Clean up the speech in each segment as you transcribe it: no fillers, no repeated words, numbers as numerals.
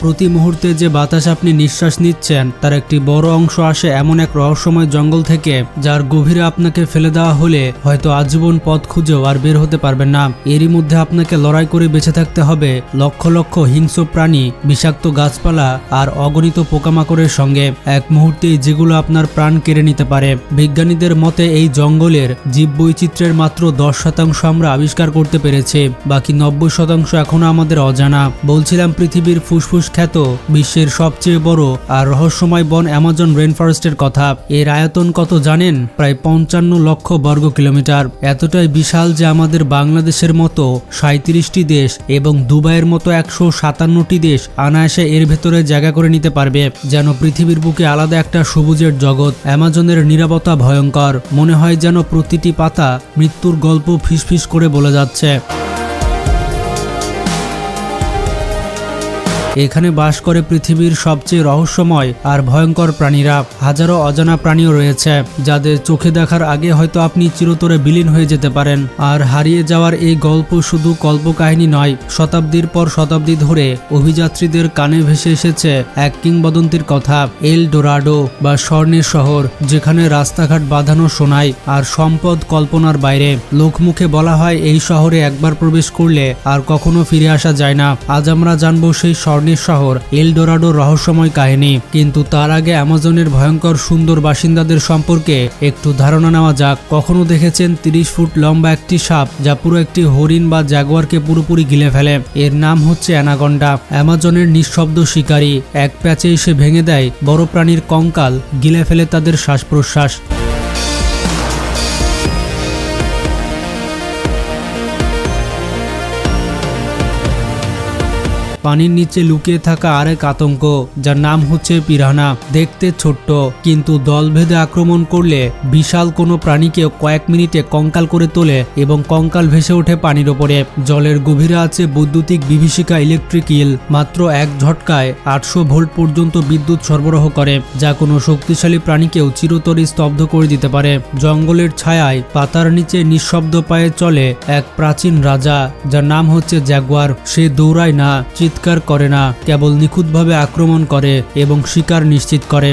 প্রতি মুহূর্তে যে বাতাস আপনি নিঃশ্বাস নিচ্ছেন তার একটি বড় অংশ আসে এমন এক রহস্যময় জঙ্গল থেকে, যার গভীরে আপনাকে ফেলে দেওয়া হলে হয়তো আজীবন পথ খুঁজেও আর বের হতে পারবেন না। এরই মধ্যে আপনাকে লড়াই করে বেঁচে থাকতে হবে লক্ষ লক্ষ হিংস্র প্রাণী, বিষাক্ত গাছপালা আর অগণিত পোকামাকড়ের সঙ্গে, এক মুহূর্তেই যেগুলো আপনার প্রাণ কেড়ে নিতে পারে। বিজ্ঞানীদের মতে এই জঙ্গলের জীববৈচিত্র্যের মাত্র 10% আমরা আবিষ্কার করতে পেরেছি, বাকি 90% এখনো আমাদের অজানা। বলছিলাম পৃথিবীর ফুসফুস খ্যাত বিশ্বের সবচেয়ে বড় আর রহস্যময় বন অ্যামাজন রেইনফরেস্টের কথা। এর আয়তন কত জানেন? প্রায় 55 লক্ষ বর্গ কিলোমিটার। এতটাই বিশাল যে আমাদের বাংলাদেশের মতো 37টি দেশ এবং দুবাইয়ের মতো 157টি দেশ অনায়াসে এর ভেতরে জায়গা করে নিতে পারবে। যেন পৃথিবীর বুকে আলাদা একটা সবুজের জগৎ। অ্যামাজনের নীরবতা ভয়ঙ্কর, মনে হয় যেন প্রতিটি পাতা মৃত্যুর গল্প ফিসফিস করে বলে যাচ্ছে। এখানে বাস করে পৃথিবীর সবচেয়ে রহস্যময় আর ভয়ঙ্কর প্রাণীরা। হাজারো অজানা প্রাণীও রয়েছে যাদের চোখে দেখার আগে হয়তো আপনি চিরতরে বিলীন হয়ে যেতে পারেন। আর হারিয়ে যাওয়ার এই গল্প শুধু কল্পকাহিনী নয়, শতাব্দীর পর শতাব্দী ধরে অভিযাত্রীদের কানে ভেসে এসেছে এক কিংবদন্তির কথা, এল ডোরাডো বা স্বর্ণের শহর, যেখানে রাস্তাঘাট বাঁধানো সোনায় আর সম্পদ কল্পনার বাইরে। লোকমুখে বলা হয় এই শহরে একবার প্রবেশ করলে আর কখনো ফিরে আসা যায় না। আজ আমরা জানবো সেই স্বর্ণের শহর এল ডোরাডোর রহস্যময় কাহিনী। কিন্তু তার আগে অ্যামাজনের ভয়ঙ্কর সুন্দর বাসিন্দাদের সম্পর্কে একটু ধারণা নেওয়া যাক। কখনো দেখেছেন 30 ফুট লম্বা একটি সাপ যা পুরো একটি হরিণ বা জাগুয়ারকে পুরোপুরি গিলে ফেলে? এর নাম হচ্ছে অ্যানাকন্ডা। অ্যামাজনের নিঃশব্দ শিকারী, এক প্যাচে এসে ভেঙে দেয় বড় প্রাণীর কঙ্কাল, গিলে ফেলে তাদের শ্বাস প্রশ্বাস। পানির নিচে লুকিয়ে থাকা আরেক আতঙ্ক, যার নাম হচ্ছে পিরানা। দেখতে ছোট্ট, কিন্তু দলভেদে আক্রমণ করলে বিশাল কোনো প্রাণীকে কয়েক মিনিটে কঙ্কাল করে তোলে এবং কঙ্কাল ভেসে ওঠে পানির ওপরে। জলের গভীরে আছে বৈদ্যুতিক বিভীষিকা ইলেকট্রিক ইল, মাত্র এক ঝটকায় 800 ভোল্ট পর্যন্ত বিদ্যুৎ সরবরাহ করে, যা কোনো শক্তিশালী প্রাণীকেও চিরতরে স্তব্ধ করে দিতে পারে। জঙ্গলের ছায়ায় পাতার নিচে নিঃশব্দ পায়ে চলে এক প্রাচীন রাজা, যার নাম হচ্ছে জাগুয়ার। সে দৌড়ায় না, চিৎকার করে না, কেবল নিখুঁতভাবে আক্রমণ করে এবং শিকার নিশ্চিত করে।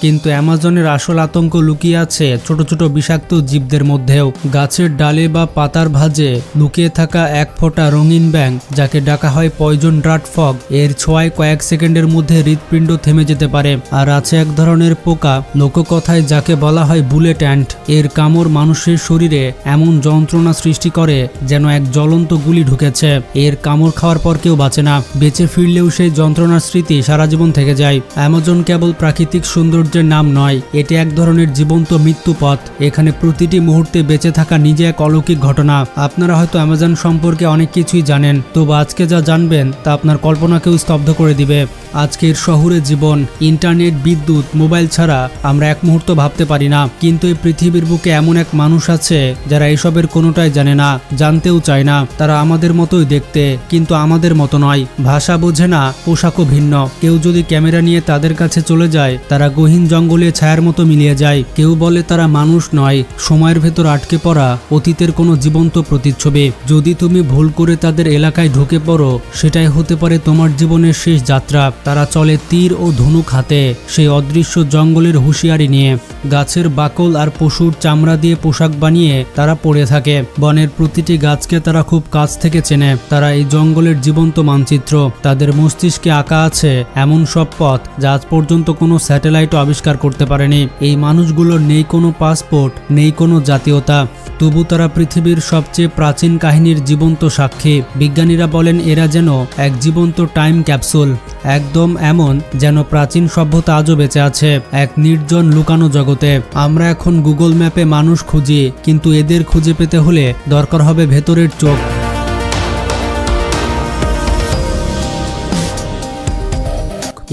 কিন্তু অ্যামাজনের আসল আতঙ্ক লুকিয়ে আছে ছোট ছোট বিষাক্ত জীবদের মধ্যেও। গাছের ডালে বা পাতার ভাঁজে লুকিয়ে থাকা এক ফোঁটা রঙিন ব্যাঙ, যাকে ডাকা হয় পয়জন ডার্ট ফগ, এর ছোঁয়ায় কয়েক সেকেন্ডের মধ্যে হৃৎপিণ্ড থেমে যেতে পারে। আর আছে এক ধরনের পোকা, লোককথায় যাকে বলা হয় বুলেট অ্যান্ট। এর কামড় মানুষের শরীরে এমন যন্ত্রণা সৃষ্টি করে যেন এক জ্বলন্ত গুলি ঢুকেছে। এর কামড় খাওয়ার পর কেউ বাঁচে না, বেঁচে ফিরলেও সেই যন্ত্রণার স্মৃতি সারা জীবন থেকে যায়। অ্যামাজন কেবল প্রাকৃতিক সৌন্দর্যের নাম নয়, এটি এক ধরনের জীবন্ত মৃত্যু পথ। এখানে প্রতিটি মুহূর্তে বেঁচে থাকা নিজে এক অলৌকিক ঘটনা। আপনারা হয়তো অ্যামাজন সম্পর্কে অনেক কিছুই জানেন, তবু আজকে যা জানবেন তা আপনার কল্পনাকেও স্তব্ধ করে দিবে। আজকের শহুরে জীবন, ইন্টারনেট, বিদ্যুৎ, মোবাইল ছাড়া আমরা এক মুহূর্ত ভাবতে পারি না। কিন্তু এই পৃথিবীর বুকে এমন এক মানুষ আছে যারা এসবের কোনোটাই জানে না, জানতেও চায় না। তারা আমাদের মতোই দেখতে, কিন্তু আমাদের মতো নয়। ভাষা বোঝে না, পোশাকও ভিন্ন। কেউ যদি ক্যামেরা নিয়ে তাদের কাছে চলে যায়, তারা গহীন জঙ্গলে ছায়ার মতো মিলিয়ে যায়। কেউ বলে তারা মানুষ নয়, সময়ের ভেতর আটকে পড়া অতীতের কোনো জীবন্ত প্রতিচ্ছবি। যদি তুমি ভুল করে তাদের এলাকায় ঢুকে পড়ো, সেটাই হতে পারে তোমার জীবনের শেষ যাত্রা। তারা চলে তীর ও ধনুক হাতে, সেই অদৃশ্য জঙ্গলের হুঁশিয়ারি নিয়ে। গাছের বাকল আর পশুর চামড়া দিয়ে পোশাক বানিয়ে তারা পড়ে থাকে। বনের প্রতিটি গাছকে তারা খুব কাছ থেকে চেনে। তারা এই জঙ্গলের জীবন্ত মানচিত্র। তাদের মস্তিষ্কে আঁকা আছে এমন সব পথ যা আজ পর্যন্ত কোনো স্যাটেলাইট আবিষ্কার করতে পারেনি। এই মানুষগুলোর নেই কোনো পাসপোর্ট, নেই কোনো জাতীয়তা, তবু তারা পৃথিবীর সবচেয়ে প্রাচীন কাহিনীর জীবন্ত সাক্ষী। বিজ্ঞানীরা বলেন এরা যেন এক জীবন্ত টাইম ক্যাপসুল, একদম এমন যেন প্রাচীন সভ্যতা আজও বেঁচে আছে এক নির্জন লুকানো জগতে। আমরা এখন গুগল ম্যাপে মানুষ খুঁজি, কিন্তু এদের খুঁজে পেতে হলে দরকার হবে ভেতরের চোখ।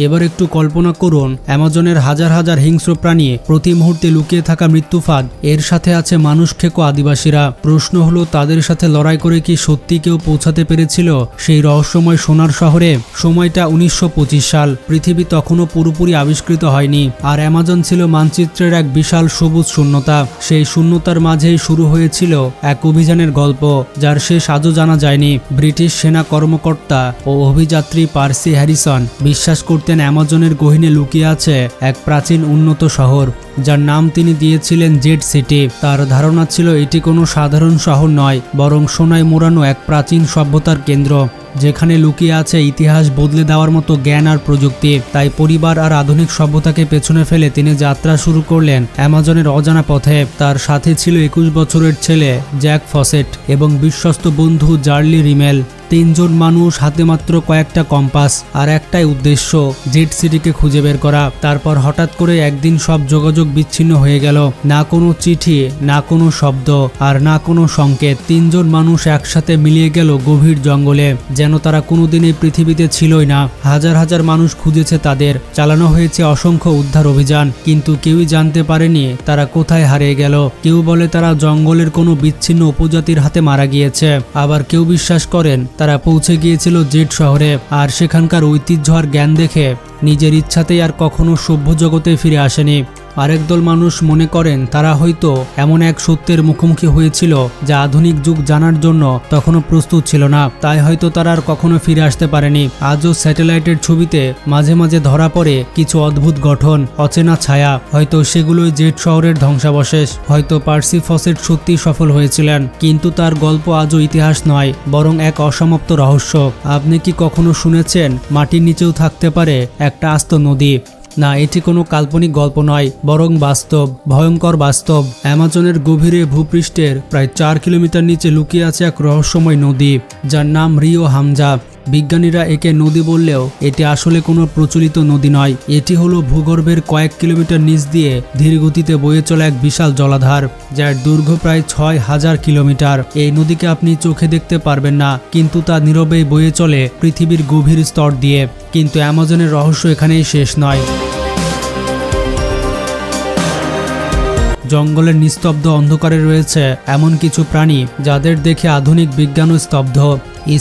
এবার একটু কল্পনা করুন, অ্যামাজনের হাজার হাজার হিংস্র প্রাণী, প্রতি মুহূর্তে লুকিয়ে থাকা মৃত্যুফাঁদ, এর সাথে আছে মানুষ খেকো আদিবাসীরা। প্রশ্ন হলো, তাদের সাথে লড়াই করে কি সত্যি কেউ পৌঁছাতে পেরেছিল সেই রহস্যময় সোনার শহরে? সময়টা 1925 সাল। পৃথিবী তখনও পুরোপুরি আবিষ্কৃত হয়নি, আর অ্যামাজন ছিল মানচিত্রের এক বিশাল সবুজ শূন্যতা। সেই শূন্যতার মাঝেই শুরু হয়েছিল এক অভিযানের গল্প, যার শেষ আজও জানা যায়নি। ব্রিটিশ সেনা কর্মকর্তা ও অভিযাত্রী পার্সি হ্যারিসন বিশ্বাস করতেন অ্যামাজনের গহীনে লুকিয়ে আছে এক প্রাচীন উন্নত শহর, যার নাম তিনি দিয়েছিলেন জেড সিটি। তার ধারণা ছিল এটি কোনো সাধারণ শহর নয়, বরং সোনায় মোড়ানো এক প্রাচীন সভ্যতার কেন্দ্র, যেখানে লুকিয়ে আছে ইতিহাস বদলে দেওয়ার মতো জ্ঞান আর প্রযুক্তি। তাই পরিবার আর আধুনিক সভ্যতাকে পেছনে ফেলে তিনি যাত্রা শুরু করলেন অ্যামাজনের অজানা পথে। তার সাথে ছিল 21 বছরের ছেলে জ্যাক ফসেট এবং বিশ্বস্ত বন্ধু জার্লি রিমেল। তিনজন মানুষ, হাতে মাত্র কয়েকটা কম্পাস আর একটাই উদ্দেশ্য, জেড সিটিকে খুঁজে বের করা। তারপর হঠাৎ করে একদিন সব যোগাযোগ বিচ্ছিন্ন হয়ে গেল। না কোনো চিঠি, না কোনো শব্দ, আর না কোনো সংকেত। তিনজন মানুষ একসাথে মিলিয়ে গেল গভীর জঙ্গলে, যেন তারা কোনোদিনই পৃথিবীতে ছিলই না। হাজার হাজার মানুষ খুঁজেছে তাদের, চালানো হয়েছে অসংখ্য উদ্ধার অভিযান, কিন্তু কেউই জানতে পারেনি তারা কোথায় হারিয়ে গেল। কেউ বলে তারা জঙ্গলের কোনো বিচ্ছিন্ন উপজাতির হাতে মারা গিয়েছে, আবার কেউ বিশ্বাস করেন তারা পৌঁছে গিয়েছিল জেড শহরে, আর সেখানকার ঐতিহ্য আর জ্ঞান দেখে নিজের ইচ্ছাতেই আর কখনো সভ্য জগতে ফিরে আসেনি। আরেক দল মানুষ মনে করেন তারা হয়তো এমন এক সত্যের মুখোমুখি হয়েছিল যা আধুনিক যুগ জানার জন্য তখনও প্রস্তুত ছিল না, তাই হয়তো তারা আর কখনো ফিরে আসতে পারেনি। আজও স্যাটেলাইটের ছবিতে মাঝে মাঝে ধরা পড়ে কিছু অদ্ভুত গঠন, অচেনা ছায়া। হয়তো সেগুলোই জেড শহরের ধ্বংসাবশেষ। হয়তো পার্সি ফসেট সত্যি সফল হয়েছিলেন, কিন্তু তার গল্প আজও ইতিহাস নয়, বরং এক অসমাপ্ত রহস্য। আপনি কি কখনো শুনেছেন মাটির নিচেও থাকতে পারে একটা আস্ত নদী? না, এটি কোনো কাল্পনিক গল্প নয়, বরং বাস্তব, ভয়ঙ্কর বাস্তব। অ্যামাজনের গভীরে ভূপৃষ্ঠের প্রায় 4 কিলোমিটার নিচে লুকিয়ে আছে এক রহস্যময় নদী, যার নাম রিও হামজা। বিজ্ঞানীরা একে নদী বললেও এটি আসলে কোনো প্রচলিত নদী নয়। এটি হলো ভূগর্ভের কয়েক কিলোমিটার নিচ দিয়ে ধীর গতিতে বয়ে চলা এক বিশাল জলাধার, যার দৈর্ঘ্য প্রায় 6000 কিলোমিটার। এই নদীকে আপনি চোখে দেখতে পারবেন না, কিন্তু তা নীরবেই বয়ে চলে পৃথিবীর গভীর স্তর দিয়ে। কিন্তু অ্যামাজনের রহস্য এখানেই শেষ নয়। জঙ্গলের নিস্তব্ধ অন্ধকারে রয়েছে এমন কিছু প্রাণী যাদের দেখে আধুনিক বিজ্ঞানও স্তব্ধ।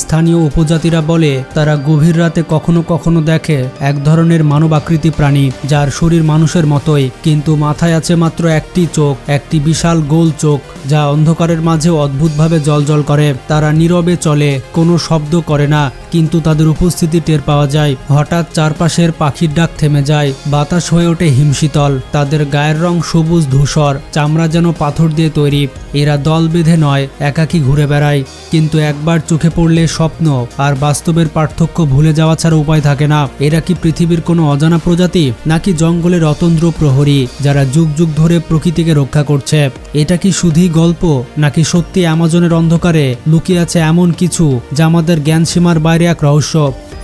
স্থানীয় উপজাতিরা বলে তারা গভীর রাতে কখনো কখনো দেখে এক ধরনের মানবাকৃতি প্রাণী, যার শরীর মানুষের মতোই, কিন্তু মাথায় আছে মাত্র একটি চোখ, একটি বিশাল গোল চোখ, যা অন্ধকারের মাঝেও অদ্ভুতভাবে জ্বলজ্বল করে। তারা নীরবে চলে, কোনো শব্দ করে না, কিন্তু তাদের উপস্থিতি টের পাওয়া যায়। হঠাৎ চারপাশের পাখির ডাক থেমে যায়, বাতাস হয়ে ওঠে হিমশীতল। তাদের গায়ের রং সবুজ ধূসর, চামড়া যেন পাথর দিয়ে তৈরি। এরা দল বেঁধে নয়, একাকী ঘুরে বেড়ায়, কিন্তু একবার চোখে পড়লে স্বপ্ন আর বাস্তবের পার্থক্য ভুলে যাওয়া ছাড়া উপায় থাকে না। এরা কি পৃথিবীর কোনো অজানা প্রজাতি, নাকি জঙ্গলের অতন্দ্র প্রহরী যারা যুগ যুগ ধরে প্রকৃতিকে রক্ষা করছে? এটা কি শুধুই গল্প, নাকি সত্যি অ্যামাজনের অন্ধকারে লুকিয়ে আছে এমন কিছু যা আমাদের জ্ঞান সীমার বাইরে এক রহস্য?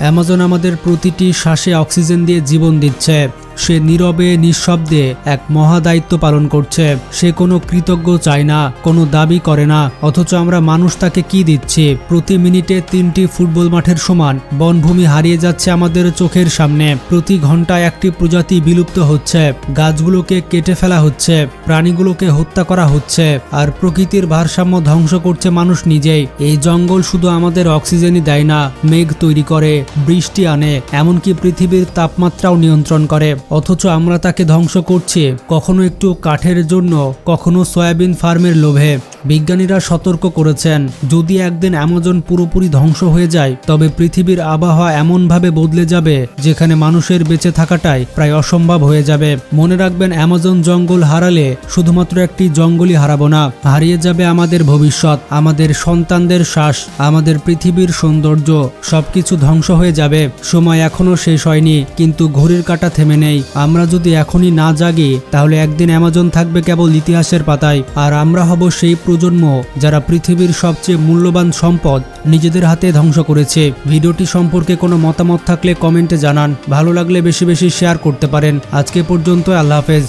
অ্যামাজন আমাদের প্রতিটি শ্বাসে অক্সিজেন দিয়ে জীবন দিচ্ছে। সে নীরবে নিঃশব্দে এক মহা দায়িত্ব পালন করছে। সে কোনো কৃতজ্ঞ চায় না, কোনো দাবি করে না, অথচ আমরা মানুষ তাকে কি দিচ্ছি? প্রতি মিনিটে 3টি ফুটবল মাঠের সমান বনভূমি হারিয়ে যাচ্ছে আমাদের চোখের সামনে। প্রতি ঘন্টায় একটি প্রজাতি বিলুপ্ত হচ্ছে, গাছগুলোকে কেটে ফেলা হচ্ছে, প্রাণীগুলোকে হত্যা করা হচ্ছে, আর প্রকৃতির ভারসাম্য ধ্বংস করছে মানুষ নিজেই। এই জঙ্গল শুধু আমাদের অক্সিজেনই দেয় না, মেঘ তৈরি করে, বৃষ্টি আনে, এমনকি পৃথিবীর তাপমাত্রাও নিয়ন্ত্রণ করে, অথচ আমরা তাকে ধ্বংস করছি, কখনো একটু কাঠের জন্য, কখনো সয়াবিন ফার্মের লোভে। বিজ্ঞানীরা সতর্ক করেছেন, যদি একদিন অ্যামাজন পুরোপুরি ধ্বংস হয়ে যায়, তবে পৃথিবীর আবহাওয়া এমনভাবে বদলে যাবে যেখানে মানুষের বেঁচে থাকাটাই প্রায় অসম্ভব হয়ে যাবে। মনে রাখবেন, অ্যামাজন জঙ্গল হারালে শুধুমাত্র একটি জঙ্গলই হারাবো না, হারিয়ে যাবে আমাদের ভবিষ্যৎ, আমাদের সন্তানদের শ্বাস, আমাদের পৃথিবীর সৌন্দর্য, সবকিছু ধ্বংস হয়ে যাবে। সময় এখনো শেষ হয়নি, কিন্তু ঘড়ির কাঁটা থেমে নেই। আমরা যদি এখনই না জাগি, তাহলে একদিন অ্যামাজন থাকবে কেবল ইতিহাসের পাতায়, আর আমরা হব সেই প্রজন্ম যারা পৃথিবীর সবচেয়ে মূল্যবান সম্পদ নিজেদের হাতে ধ্বংস করেছে। ভিডিওটি সম্পর্কে কোনো মতামত থাকলে কমেন্টে জানান। ভালো লাগলে বেশি বেশি শেয়ার করতে পারেন। আজকে পর্যন্ত, আল্লাহ হাফেজ।